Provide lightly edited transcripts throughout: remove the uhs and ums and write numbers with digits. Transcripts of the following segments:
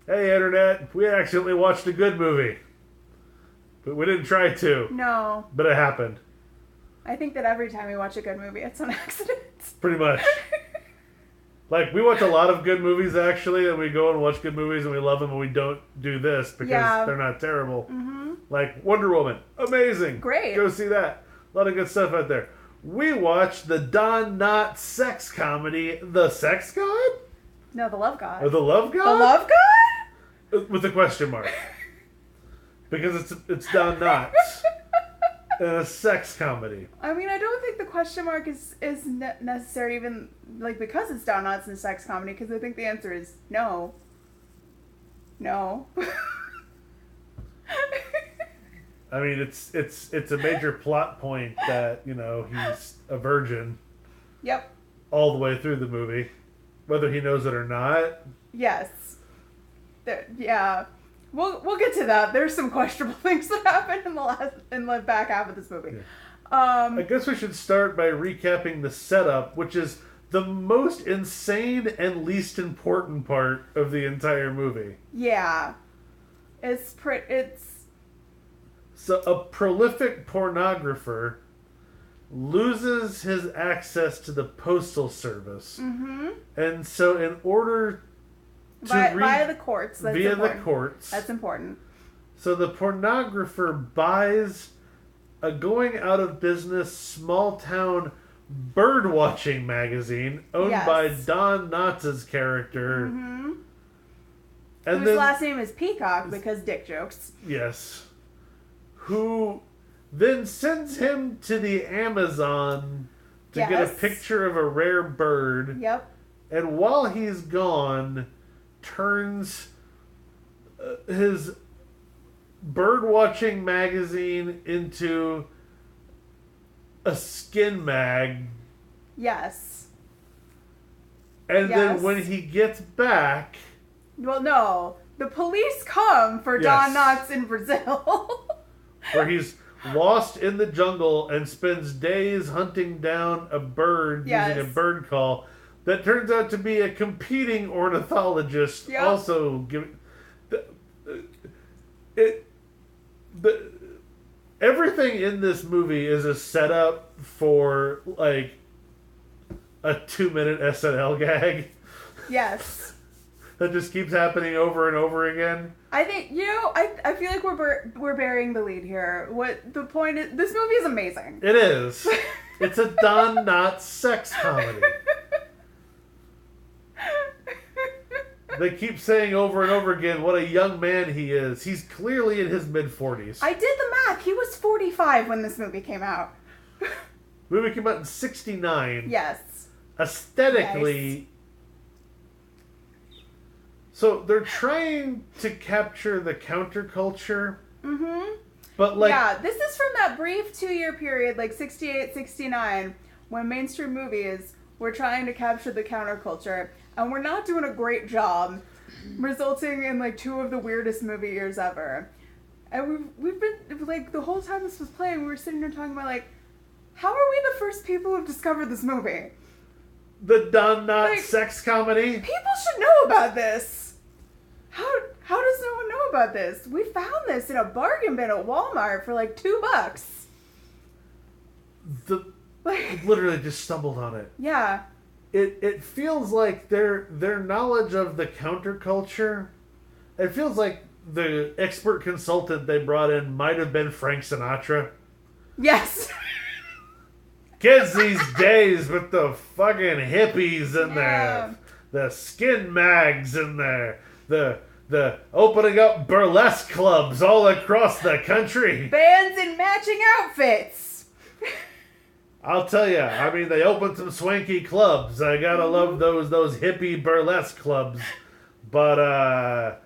Hey, Internet, we accidentally watched a good movie. But we didn't try to. No. But it happened. I think that every time we watch a good movie, it's an accident. Pretty much. Like, we watch a lot of good movies, actually, and we go and watch good movies and we love them, and we don't do this because they're not terrible. Mm-hmm. Like Wonder Woman. Amazing. Great. Go see that. A lot of good stuff out there. We watched the Don Knotts sex comedy, The Sex God? No, The Love God. Or The Love God? The Love God? With a question mark. Because it's Don Knotts. And a sex comedy. I mean, I don't think the question mark is necessary even, like, because it's Don Knotts and a sex comedy, because I think the answer is no. No. I mean, it's a major plot point that, you know, he's a virgin. Yep. All the way through the movie. Whether he knows it or not. Yes. Yeah. We'll get to that. There's some questionable things that happen in the back half of this movie. Yeah. I guess we should start by recapping the setup, which is the most insane and least important part of the entire movie. Yeah. It's So a prolific pornographer loses his access to the postal service. Mm-hmm. And so in order via the courts. The courts. That's important. So the pornographer buys a going out of business small town bird watching magazine owned by Don Knotts' character. Mm-hmm. And whose last name is Peacock because dick jokes. Yes. Who then sends him to the Amazon to get a picture of a rare bird. Yep. And while he's gone, turns his bird-watching magazine into a skin mag. Yes. And then when he gets back... Well, no. The police come for Don Knotts in Brazil. Where he's lost in the jungle and spends days hunting down a bird using a bird call that turns out to be a competing ornithologist also giving... Everything in this movie is a setup for, like, a 2-minute SNL gag. Yes. That just keeps happening over and over again. I think, I feel like we're burying the lead here. What the point is, this movie is amazing. It is. It's a Don Knotts sex comedy. They keep saying over and over again what a young man he is. He's clearly in his mid-40s. I did the math. He was 45 when this movie came out. The movie came out in 1969. Yes. Aesthetically... So they're trying to capture the counterculture. Mm-hmm. But like... Yeah, this is from that brief 2-year period, like 68, 69, when mainstream movies were trying to capture the counterculture. And we're not doing a great job, resulting in, like, 2 of the weirdest movie years ever. And we've been, like, the whole time this was playing, we were sitting here talking about, like, how are we the first people who've discovered this movie? The Don Knotts sex comedy? People should know about this. How does no one know about this? We found this in a bargain bin at Walmart for, like, $2. Literally just stumbled on it. Yeah. It feels like their knowledge of the counterculture, it feels like the expert consultant they brought in might have been Frank Sinatra. Yes. Kids these days with the fucking hippies in there, the skin mags in there, the opening up burlesque clubs all across the country. Bands in matching outfits. I'll tell you, I mean, they opened some swanky clubs. I gotta love those hippie burlesque clubs. But,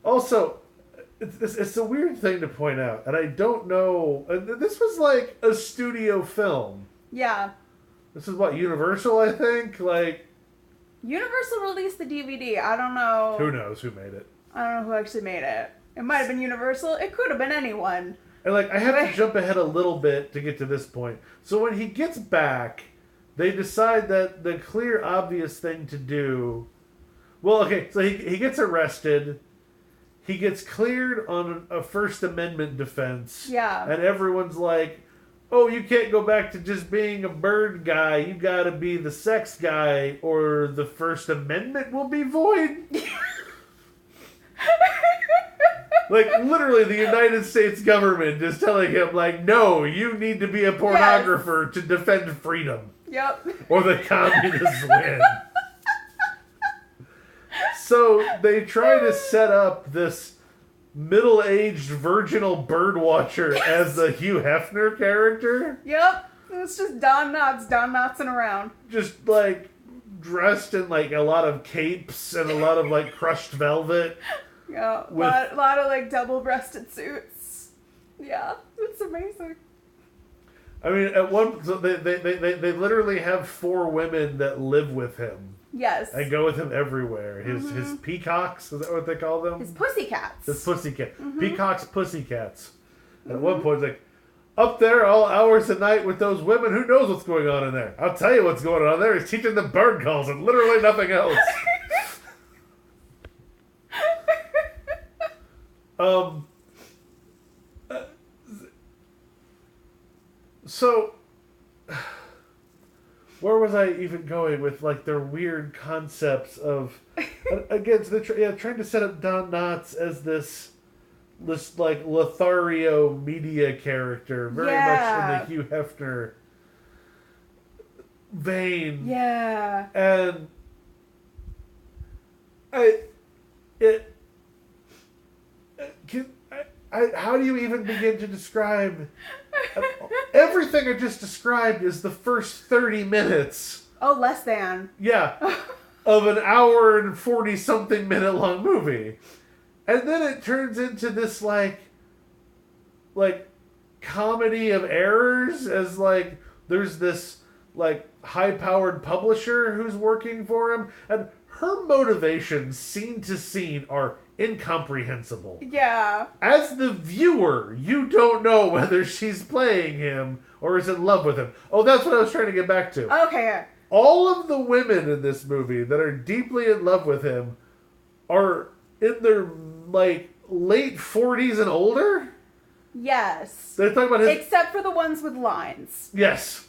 also, it's a weird thing to point out, and I don't know, this was like a studio film. Yeah. This is what, Universal, I think? Like... Universal released the DVD. I don't know. Who knows who made it? I don't know who actually made it. It might have been Universal. It could have been anyone. And, like, I have to jump ahead a little bit to get to this point. So when he gets back, they decide that the clear, obvious thing to do Well, okay, so he gets arrested. He gets cleared on a First Amendment defense. Yeah. And everyone's like, oh, you can't go back to just being a bird guy. You gotta be the sex guy, or the First Amendment will be void. Like, literally, the United States government is telling him, like, no, you need to be a pornographer to defend freedom. Yep. Or the communists win. So they try to set up this middle-aged virginal birdwatcher as the Hugh Hefner character. Yep. It's just Don Knottsing around. Just, like, dressed in, like, a lot of capes and a lot of, like, crushed velvet. Yeah, a lot of like double-breasted suits. Yeah, it's amazing. I mean, at one, so they literally have 4 women that live with him. Yes. And go with him everywhere. His peacocks, is that what they call them? His pussycats. His pussycat. Peacocks, pussycats. At one point, it's like, up there all hours of night with those women, who knows what's going on in there? I'll tell you what's going on there. He's teaching them bird calls and literally nothing else. So, where was I even going with, like, their weird concepts of, again, so they're trying to set up Don Knotts as this like, Lothario media character, very much in the Hugh Hefner vein. Yeah. And how do you even begin to describe everything I just described is the first 30 minutes. Oh, less than. Yeah. Of an hour and 40-something minute long movie. And then it turns into this, like comedy of errors, as, like, there's this, like, high-powered publisher who's working for him, and her motivations, scene to scene, are incomprehensible. Yeah. As the viewer, you don't know whether she's playing him or is in love with him. Oh, that's what I was trying to get back to. Okay, yeah. All of the women in this movie that are deeply in love with him are in their, like, late 40s and older? Yes. They're talking about his... Except for the ones with lines. Yes.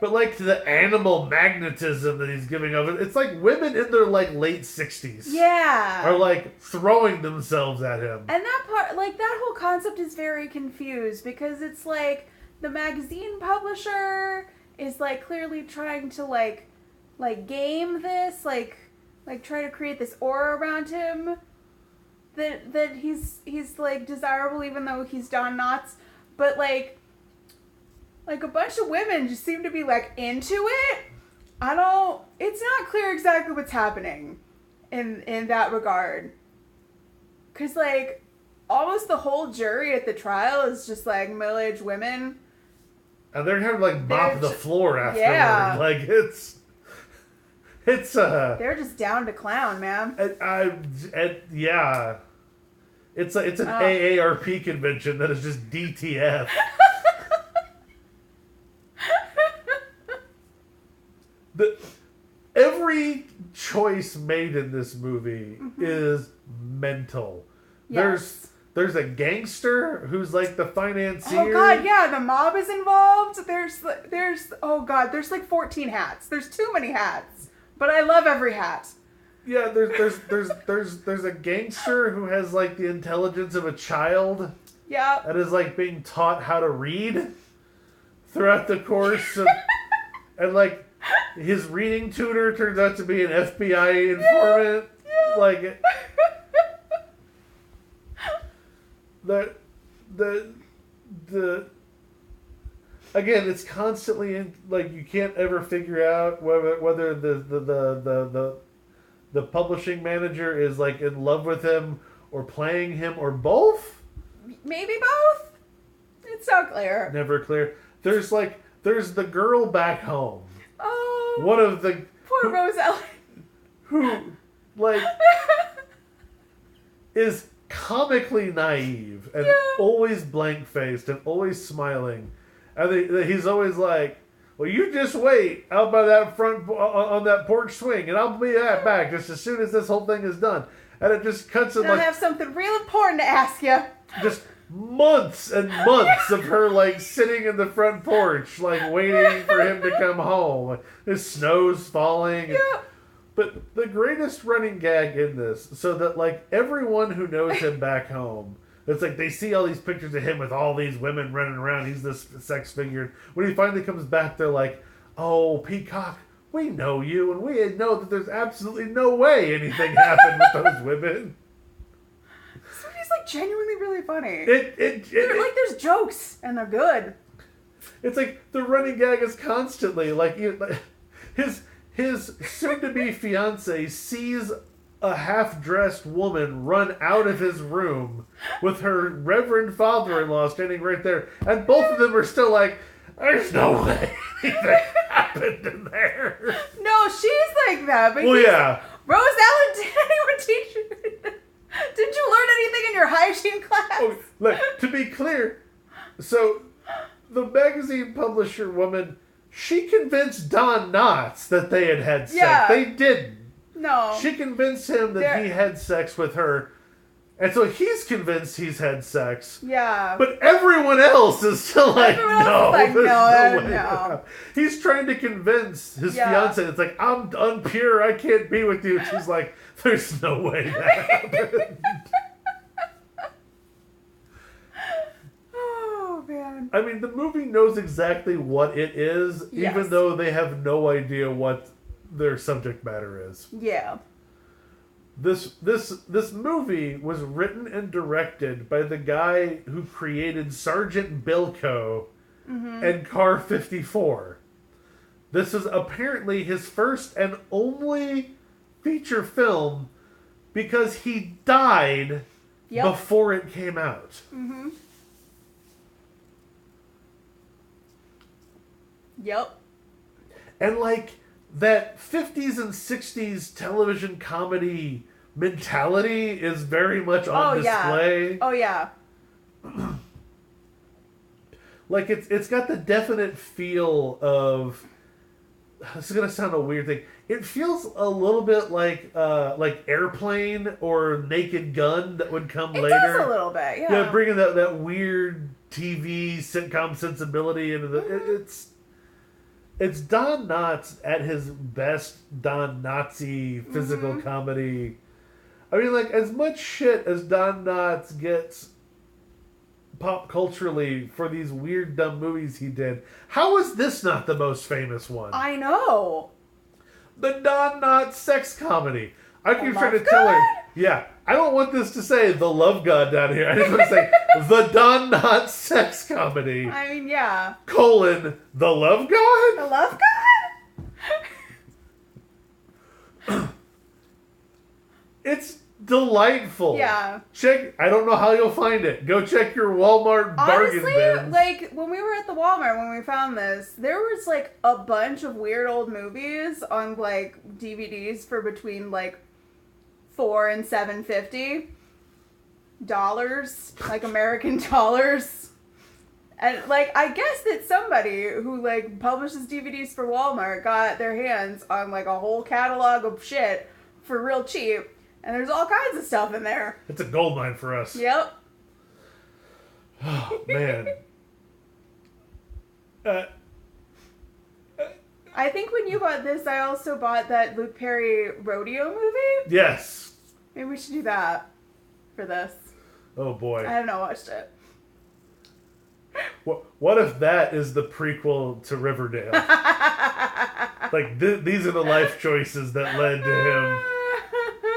But, like, the animal magnetism that he's giving of it, it's like women in their, like, late 60s. Yeah. Are, like, throwing themselves at him. And that part, like, that whole concept is very confused, because it's like the magazine publisher is, like, clearly trying to, like game this, like try to create this aura around him that he's like desirable, even though he's Don Knotts, but like a bunch of women just seem to be, like, into it. It's not clear exactly what's happening in that regard. 'Cause, like, almost the whole jury at the trial is just, like, middle-aged women. And they're having to, like, mop the floor afterward. Yeah. Like, it's they're just down to clown, man. Yeah. It's an AARP convention that is just DTF. Every choice made in this movie is mental. Yes. There's a gangster who's, like, the financier. Oh god, yeah, the mob is involved. There's like 14 hats. There's too many hats. But I love every hat. Yeah, there's a gangster who has, like, the intelligence of a child. Yeah. And is, like, being taught how to read throughout the course of, and, like, his reading tutor turns out to be an FBI informant. Yeah. Like, the again, it's constantly in, like, you can't ever figure out whether the publishing manager is, like, in love with him or playing him or both. Maybe both. It's not clear. Never clear. There's the girl back home. Oh. One of the poor Roselle. Who, like, is comically naive and always blank-faced and always smiling. And he's always like, Well, you just wait out by that front on that porch swing, and I'll be right back just as soon as this whole thing is done. And it just cuts in I have something real important to ask you. just months and months of her like sitting in the front porch, like waiting for him to come home. The snow's falling. Yeah. But the greatest running gag in this, so that like everyone who knows him back home, it's like they see all these pictures of him with all these women running around. He's this sex figure. When he finally comes back, they're like, "Oh, Peacock, we know you, and we know that there's absolutely no way anything happened with those women." This movie's like genuinely really funny. There's jokes, and they're good. It's like the running gag is constantly like his soon-to-be fiance sees a half-dressed woman run out of his room with her reverend father-in-law standing right there, and both of them are still like, "There's no way anything happened in there." No, she's like that. But well, yeah. Rose Allen, did anyone teach you? Did you learn anything in your hygiene class? Oh, look, to be clear, so the magazine publisher woman, she convinced Don Knotts that they had sex. Yeah. They didn't. No. She convinced him that he had sex with her. And so he's convinced he's had sex. Yeah. But everyone else is still like, no. He's trying to convince his fiance. It's like, "I'm unpure. I can't be with you." She's like, "There's no way that happened." Oh, man. I mean, the movie knows exactly what it is, even though they have no idea what their subject matter is. Yeah. This movie was written and directed by the guy who created Sergeant Bilko and Car 54. This is apparently his first and only feature film because he died before it came out. Mm-hmm. Yep. And like that 50s and 60s television comedy mentality is very much on display. Oh yeah. Like it's got the definite feel of, this is gonna sound a weird thing. It feels a little bit like Airplane or Naked Gun that would come later. It does a little bit, yeah. Yeah, bringing that weird TV sitcom sensibility into the. It's Don Knotts at his best Don Knottsy physical comedy. I mean, like, as much shit as Don Knotts gets pop culturally for these weird, dumb movies he did, how is this not the most famous one? I know. The Don Knotts sex comedy. I keep trying to tell her, yeah, I don't want this to say The Love God down here. I just want to say the Don Knotts sex comedy. I mean, yeah. The Love God? The Love God? It's delightful. Yeah. I don't know how you'll find it. Go check your Walmart bargain bins. Honestly, like, when we were at the Walmart when we found this, there was, like, a bunch of weird old movies on, like, DVDs for between, like, $4 and $7.50 like American dollars. And like I guess that somebody who like publishes DVDs for Walmart got their hands on like a whole catalog of shit for real cheap, and there's all kinds of stuff in there. It's a goldmine for us. Yep. Oh man. I think when you bought this, I also bought that Luke Perry rodeo movie. Yes. Maybe we should do that for this. Oh boy. I have not watched it. What if that is the prequel to Riverdale? Like, these are the life choices that led to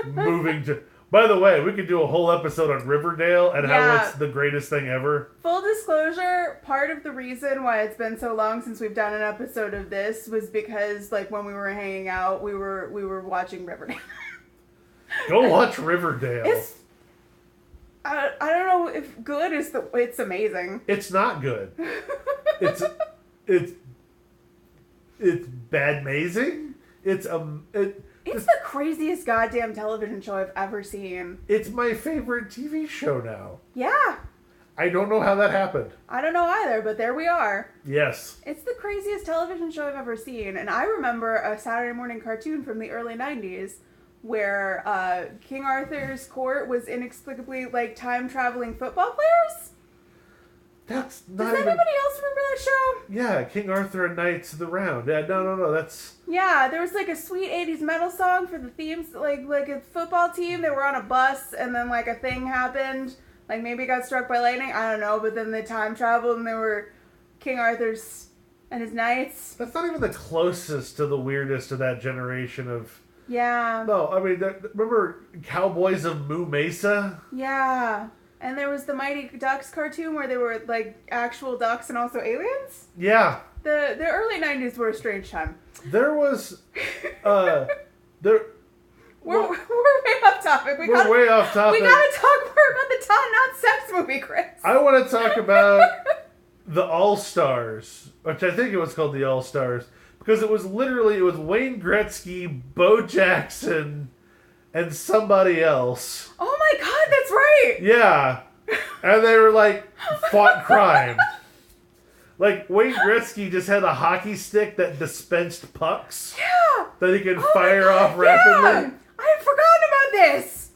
him moving to... By the way, we could do a whole episode on Riverdale and how it's the greatest thing ever. Full disclosure, part of the reason why it's been so long since we've done an episode of this was because, like, when we were hanging out, we were watching Riverdale. Go watch Riverdale. I don't know if good is it's amazing. It's not good. It's bad amazing. It's the craziest goddamn television show I've ever seen. It's my favorite TV show now. Yeah. I don't know how that happened. I don't know either, but there we are. Yes. It's the craziest television show I've ever seen, and I remember a Saturday morning cartoon from the early 90s where King Arthur's court was inexplicably like time-traveling football players. That's Does not even... anybody else remember that show? Yeah, King Arthur and Knights of the Round. Yeah, no, that's... Yeah, there was like a sweet 80s metal song for the themes, like a football team. They were on a bus, and then like a thing happened. Like maybe it got struck by lightning. I don't know, but then they time traveled, and they were King Arthur's and his knights. That's not even the closest to the weirdest of that generation of... Yeah. No, I mean, remember Cowboys of Moo Mesa? Yeah. And there was the Mighty Ducks cartoon where they were like actual ducks and also aliens. Yeah. The early 90s were a strange time. There was... We're way off topic. We're way off topic. We gotta talk more about the Don Not Sex movie, Chris. I want to talk about the All-Stars, which I think it was called the All-Stars, because it was Wayne Gretzky, Bo Jackson, and somebody else. Oh my god, that's right! Yeah. And they were like, fought crime. Like, Wayne Gretzky just had a hockey stick that dispensed pucks. Yeah! That he could fire off rapidly. Yeah! I had forgotten about this!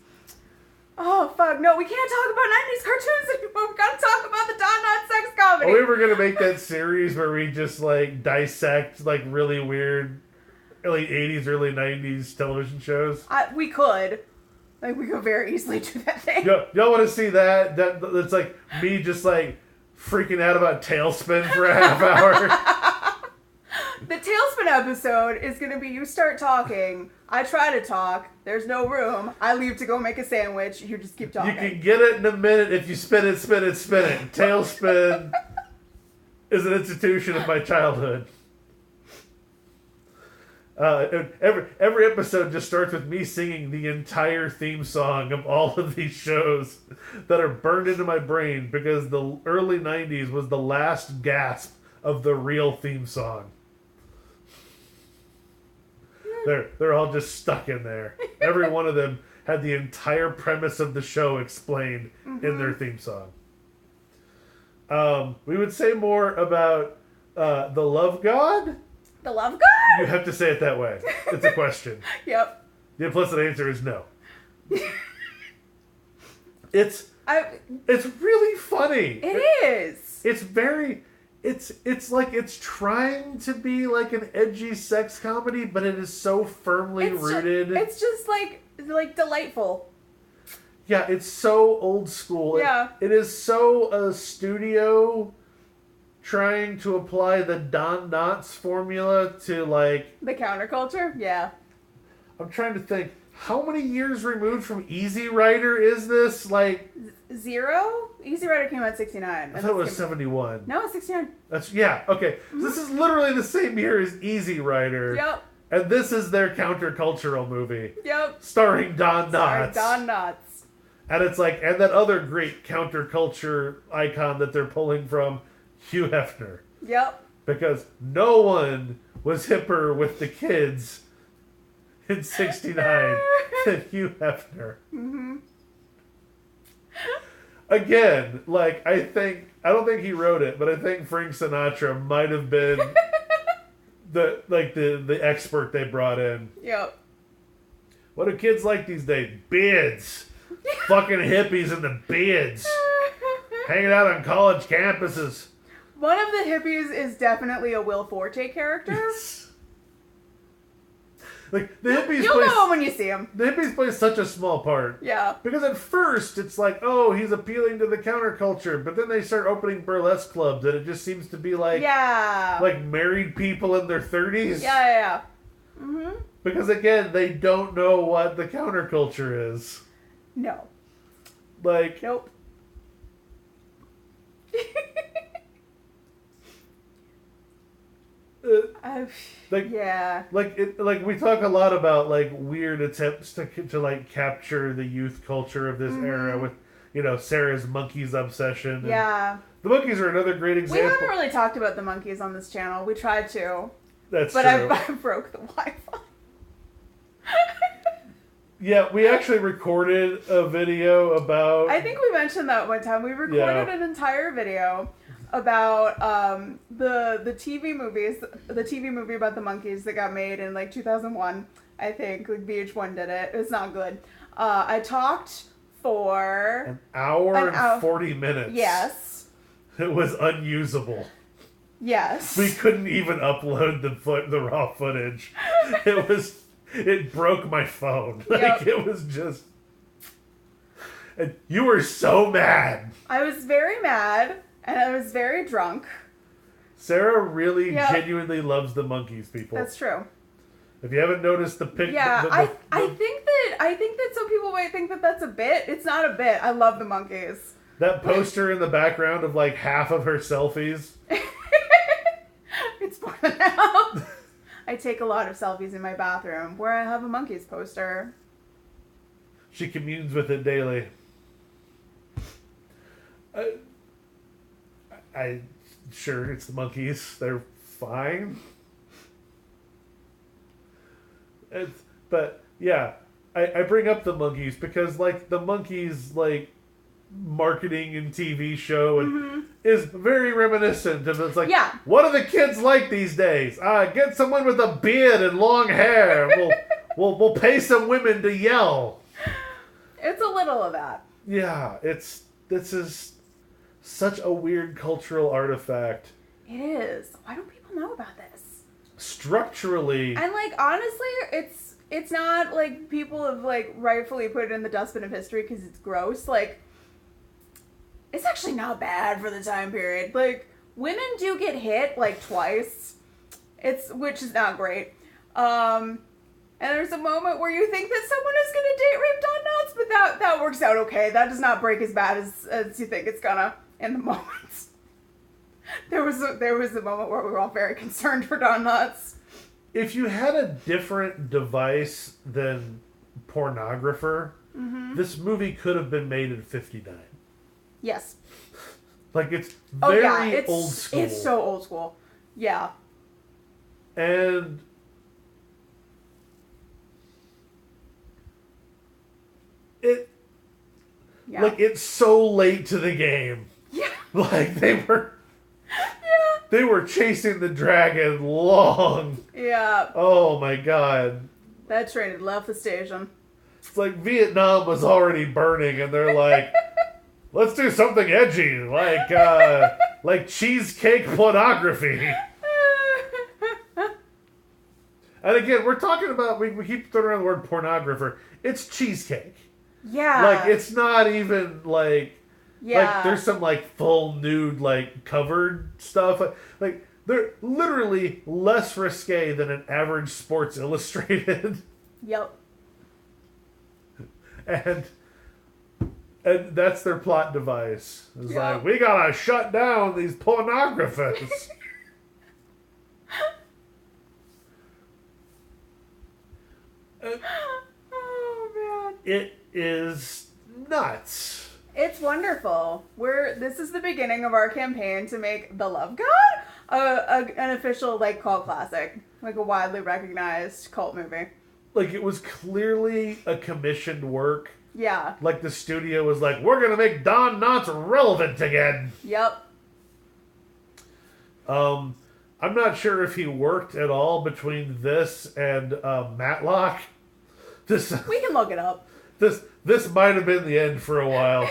Oh, fuck. No, we can't talk about 90s cartoons anymore. We gotta talk about the Don Not Sex comedy. Are we ever gonna make that series where we just, like, dissect, like, really weird late 80s, early 90s television shows? We could. Like, we could very easily do that thing. Y'all want to see that? That's like me just, like, freaking out about Tailspin for a half hour. The Tailspin episode is going to be you start talking, I try to talk, there's no room, I leave to go make a sandwich, you just keep talking. You can get it in a minute if you spin it, spin it, spin it. Tailspin is an institution of my childhood. Every episode just starts with me singing the entire theme song of all of these shows that are burned into my brain because the early 90s was the last gasp of the real theme song. They're all just stuck in there. Every one of them had the entire premise of the show explained in their theme song. We would say more about the Love God. The Love God? You have to say it that way. It's a question. Yep. The implicit answer is no. It's really funny. It is. It's very... It's like it's trying to be like an edgy sex comedy, but it is so firmly rooted. It's just like delightful. Yeah, it's so old school. Yeah. It is so a studio trying to apply the Don Knotts formula to like... The counterculture? Yeah. I'm trying to think. How many years removed from Easy Rider is this? Like... 0? Easy Rider came out in 69. I thought it was 71. No, it's 69. That's... Yeah, okay. So this is literally the same year as Easy Rider. Yep. And this is their countercultural movie. Yep. Starring Don Knotts. Don Knotts. And it's like... And that other great counterculture icon that they're pulling from, Hugh Hefner. Yep. Because no one was hipper with the kids in 69 than Hugh Hefner. Mm-hmm. Again, like, I don't think he wrote it, but I think Frank Sinatra might have been the expert they brought in. Yep. What do kids like these days? Beards. Fucking hippies in the beards. Hanging out on college campuses. One of the hippies is definitely a Will Forte character. Like the hippies You'll know him when you see him. The hippies play such a small part. Yeah. Because at first it's like, oh, he's appealing to the counterculture, but then they start opening burlesque clubs and it just seems to be like like married people in their 30s. Yeah. Mm-hmm. Because again, they don't know what the counterculture is. No. Like nope. Like we talk a lot about like weird attempts to like capture the youth culture of this era with, you know, Sarah's Monkeys obsession. Yeah. The Monkeys are another great example. We haven't really talked about the Monkeys on this channel. We tried to. That's but true. I broke the Wi-Fi. Yeah, we actually recorded a video about... I think we mentioned that one time. We recorded an entire video about the TV movies, the TV movie about the monkeys that got made in like 2001. I think like VH1 did it. It's not good. I talked for an hour and 40 minutes. Yes. It was unusable. Yes. We couldn't even upload the raw footage. It broke my phone. Like, it was just... And you were so mad. I was very mad, and I was very drunk. Sarah really genuinely loves the monkeys, people. That's true. If you haven't noticed the picture... Yeah, I think that some people might think that that's a bit. It's not a bit. I love the monkeys. That poster in the background of, like, half of her selfies. It's more than half. I take a lot of selfies in my bathroom where I have a monkeys poster. She communes with it daily. Sure, it's the monkeys. They're fine. But yeah, I bring up the monkeys because like the monkeys like marketing and TV show and is very reminiscent of it's like what are the kids like these days? Get someone with a beard and long hair. We'll pay some women to yell. It's a little of that. Yeah, this is such a weird cultural artifact. It is. Why don't people know about this? Structurally. And like honestly, it's not like people have like rightfully put it in the dustbin of history because it's gross. Like it's actually not bad for the time period. Like women do get hit like twice. Which is not great. And there's a moment where you think that someone is going to date rape Don Knotts, but that works out okay. That does not break as bad as you think it's gonna in the moment. There was a moment where we were all very concerned for Don Knotts. If you had a different device than pornographer, this movie could have been made in 59. Yes. Like, it's very old school. It's so old school. Yeah. And... Like, it's so late to the game. Yeah. Like, they were chasing the dragon long. Yeah. Oh, my God. That train had left the station. It's like Vietnam was already burning, and they're like, let's do something edgy, like cheesecake pornography. And again, we're talking about, we keep throwing around the word pornographer. It's cheesecake. Yeah. Like, it's not even, like... Yeah. Like, there's some, like, full nude, like, covered stuff. Like, they're literally less risque than an average Sports Illustrated. Yep. And that's their plot device. It's like, we gotta shut down these pornographers. Oh, man. It is nuts. It's wonderful. This is the beginning of our campaign to make The Love God an official like cult classic, like a widely recognized cult movie. Like it was clearly a commissioned work. Yeah. Like the studio was like, we're gonna make Don Knotts relevant again. Yep. I'm not sure if he worked at all between this and Matlock. We can look it up. This might have been the end for a while.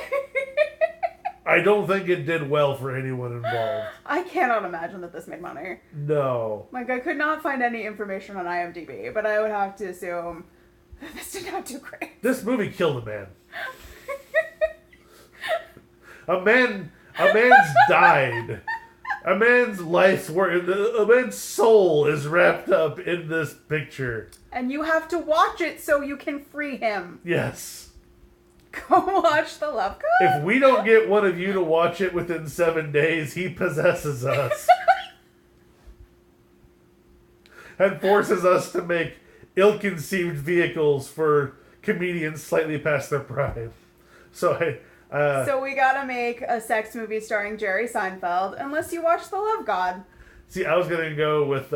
I don't think it did well for anyone involved. I cannot imagine that this made money. No. Like, I could not find any information on IMDb, but I would have to assume that this did not do great. This movie killed a man. A man's died. A man's life's work, a man's soul is wrapped up in this picture. And you have to watch it so you can free him. Yes. Go watch The Love God. If we don't get one of you to watch it within 7 days, he possesses us. And forces us to make ill-conceived vehicles for comedians slightly past their prime. So we gotta make a sex movie starring Jerry Seinfeld, unless you watch The Love God. See, I was gonna go with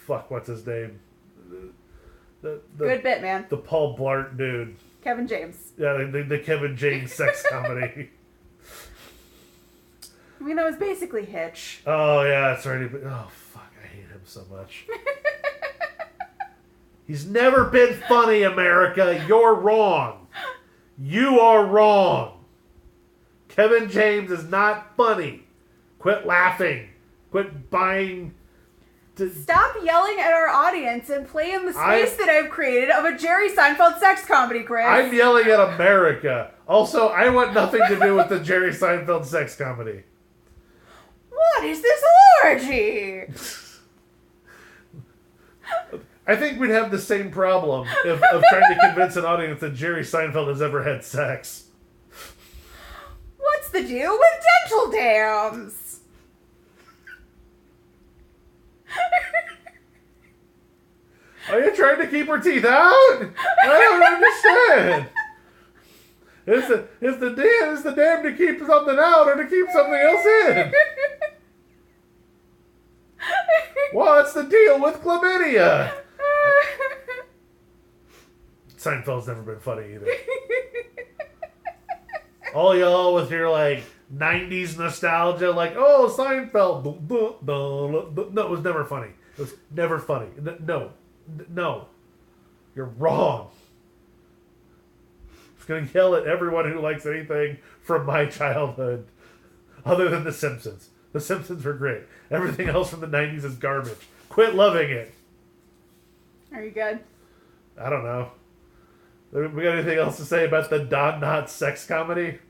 fuck, what's his name? Good bit, man. The Paul Blart dude. Kevin James. Yeah, the Kevin James sex comedy. I mean, that was basically Hitch. Oh, yeah, it's already been... Oh, fuck, I hate him so much. He's never been funny, America. You're wrong. You are wrong. Kevin James is not funny. Quit laughing. Quit buying... Stop yelling at our audience and play in the space that I've created of a Jerry Seinfeld sex comedy, Chris. I'm yelling at America. Also, I want nothing to do with the Jerry Seinfeld sex comedy. What is this orgy? I think we'd have the same problem of trying to convince an audience that Jerry Seinfeld has ever had sex. What's the deal with dental dams? Are you trying to keep her teeth out? I don't understand. Is the dam to keep something out or to keep something else in? What's the deal with chlamydia? Seinfeld's never been funny either. All y'all with your like 90s nostalgia, like, oh, Seinfeld. No, it was never funny. It was never funny. No. You're wrong. I'm just going to yell at everyone who likes anything from my childhood other than The Simpsons. The Simpsons were great. Everything else from the 90s is garbage. Quit loving it. Are you good? I don't know. We got anything else to say about the Don Knotts sex comedy?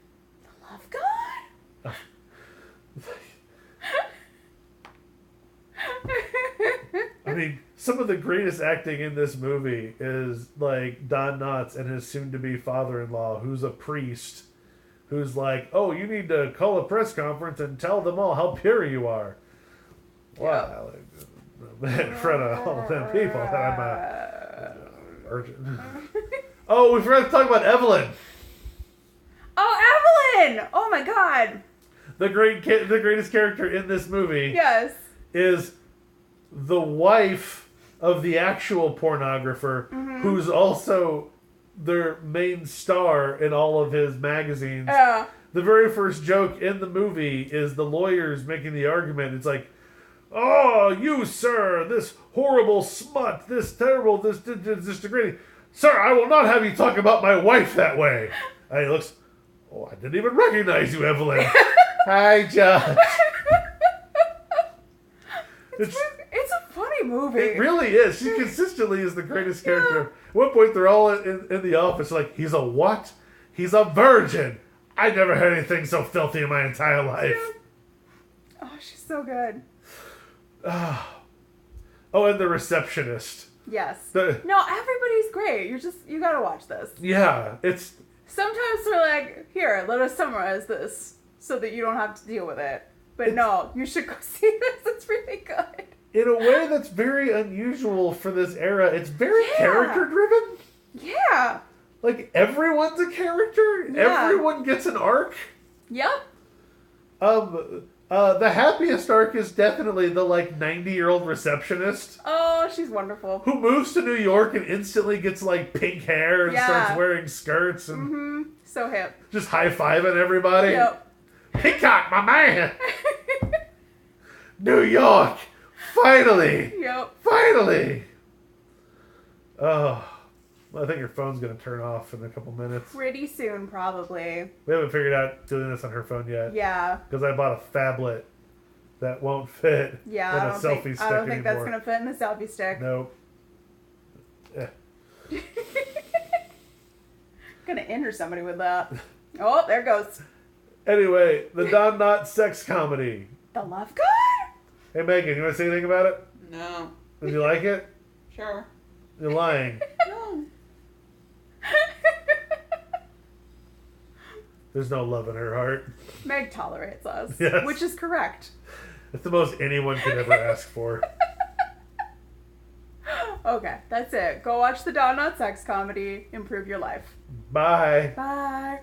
The Love God? I mean, some of the greatest acting in this movie is like Don Knotts and his soon-to-be father-in-law, who's a priest, who's like, "Oh, you need to call a press conference and tell them all how pure you are." Wow, in front of all them people that I'm urgent. Oh, we forgot to talk about Evelyn. Oh, Evelyn! Oh my God! The greatest character in this movie. Yes. Is the wife of the actual pornographer, who's also their main star in all of his magazines. Yeah. The very first joke in the movie is the lawyers making the argument. It's like, "Oh, you, sir, this horrible smut, this terrible, this degrading. Sir, I will not have you talk about my wife that way." And he looks, "Oh, I didn't even recognize you, Evelyn." Hi, Judge. It's a funny movie. It really is. She consistently is the greatest character. At one point, they're all in the office like, "He's a what? He's a virgin. I never heard anything so filthy in my entire life." Oh, she's so good. Oh, and the receptionist. Yes. No, everybody's great. You gotta watch this. Yeah, it's... Sometimes they're like, "Here, let us summarize this so that you don't have to deal with it." But no, you should go see this. It's really good. In a way that's very unusual for this era. It's very character-driven. Yeah. Like, everyone's a character. Yeah. Everyone gets an arc. Yep. The happiest arc is definitely the, 90-year-old receptionist. Oh, she's wonderful. Who moves to New York and instantly gets, pink hair and starts wearing skirts and... Mm-hmm. So hip. Just high-fiving everybody. Yep. Peacock, my man! New York! Finally! Yep. Finally! Oh, I think your phone's going to turn off in a couple minutes. Pretty soon, probably. We haven't figured out doing this on her phone yet. Yeah. Because I bought a phablet that won't fit in a selfie stick I don't think that's anymore. going to fit in the selfie stick. Nope. Gonna injure somebody with that. Oh, there it goes. Anyway, the Don Knotts sex comedy. The Love God? Hey, Megan, you want to say anything about it? No. Did you like it? Sure. You're lying. No. There's no love in her heart. Meg tolerates us. Yes. Which is correct. It's the most anyone could ever ask for. Okay, that's it. Go watch the Don Knotts sex comedy. Improve your life. Bye. Bye.